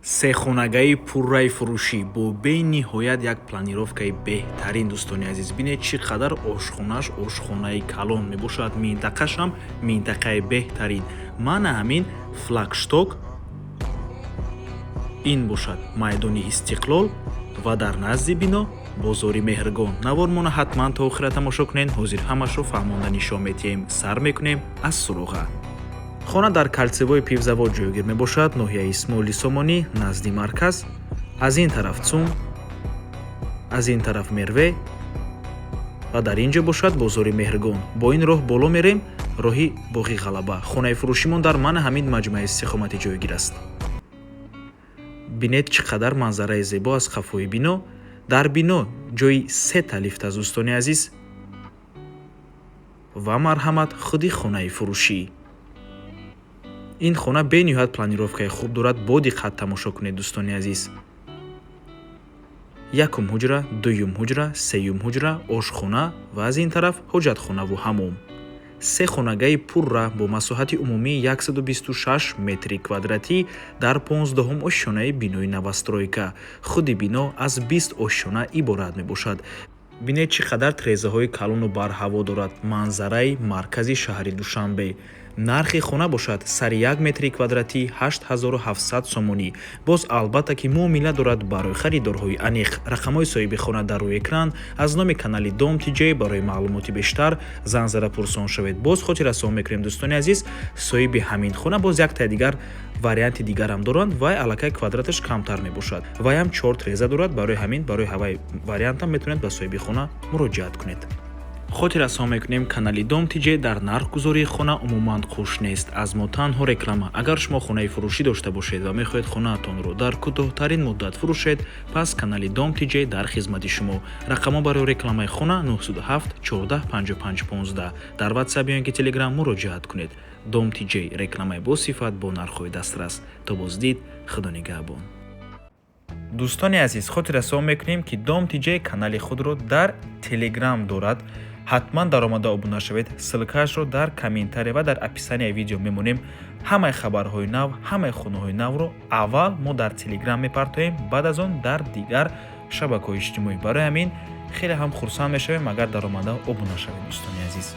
сехонагаи пурраи фурӯшӣ бо бениҳоят як планировкаи беҳтарин. Дӯстони азиз, бинед чӣ қадар ошхонааш ошхонаи калон мебошад, минтақашам минтақаи беҳтарин. Маъна ҳамин флагшток ин бошад майдони Истиқлол ва дар назди бино бозори Меҳригон. Навормона ҳатман то охира тамошо кунед. ҳозир ҳамашро фаҳмонда нишон метиҳем. Сар мекунем аз суроға. хона дар калсевои пивзавод ҷойгир мебошад, ноҳияи Исмоили Сомонӣ назди марказ. Аз ин тараф Цум, аз ин тараф Мерве ва дар ин ҷо бошад бозори Меҳригон. Бо ин роҳ боло мерем, роҳи Боғи Ғалаба. хонаи фурӯшимон дар Маъна Ҳамид маҷмӯаи истихоматӣ ҷойгир аст. бинед чӣ қадар манзараи зебо аз қафои бино. дар бино ҷои 3 лифт аст дӯстони азиз ва марҳамат худи хонаи фурӯшӣ. ин хона бениҳоят планировкаи хуб дорад. бо диққат тамошо кунед дӯстони азиз. якум ҳуҷра, дуюм ҳуҷра, сеюм ҳуҷра, ошхона ва аз ин тараф ҳоҷатхонаву ҳаммом. се хонагаи пурра бо масоҳати умумии 126 метри квадратӣ дар 15-ум ошшонаи бинои новостройка. худи бино аз 20 ошшона иборат мебошад. бинед чӣ қадар трезаҳои калону барҳаво дорад. манзараи маркази шаҳри Душанбе. нархи хона бошад сари 1 метри квадратӣ 8700 сомонӣ. боз албатта ки муомила дорад барои харидорҳои аниқ. рақамҳои соҳиби хона дар рӯи экран. аз номи канали Дом TJ барои маълумоти бештар зан зада пурсон шавед. боз хотир расон мекунем дӯстони азиз, соҳиби ҳамин хона боз яктаи дигар варианти дигарам доранд. вай аллакай квадраташ камтар мебошад. вайам 4 треза дорад. барои ҳамин барои ҳавай вариантам метавонед ба соҳиби хона муроҷиат кунед. хотир расон мекунем канали Дом TJ дар нархгузории хона умуман хуш нест. аз мо танҳо реклама. агар шумо хонаи фурӯшӣ дошта бошед ва мехоҳед хонаатонро дар кӯтоҳтарин муддат фурӯшед, пас канали Дом TJ дар хизмати шумо. рақамҳо барои рекламаи хона 907 14 55 15. дар WhatsApp ё ки Telegram муроҷиат кунед. Дом TJ рекламаи босифат бо нархҳои дастрас. то боздид, худо нигаҳбон. дӯстони азиз, хотир расон мекунем ки Дом TJ канали худро дар Telegram дорад. ҳатман даромада обуна шавед. ссилкаашро дар комментария ва дар описанияи видео мемонем. ҳамаи хабарҳои нав, ҳамаи хонаҳои навро аввал мо дар Telegram мепартоем, баъд аз он дар дигар шабакаҳои иҷтимоӣ. барои ҳамин хеле ҳам хурсанд мешавем агар даромада обуна шавед дӯстони азиз.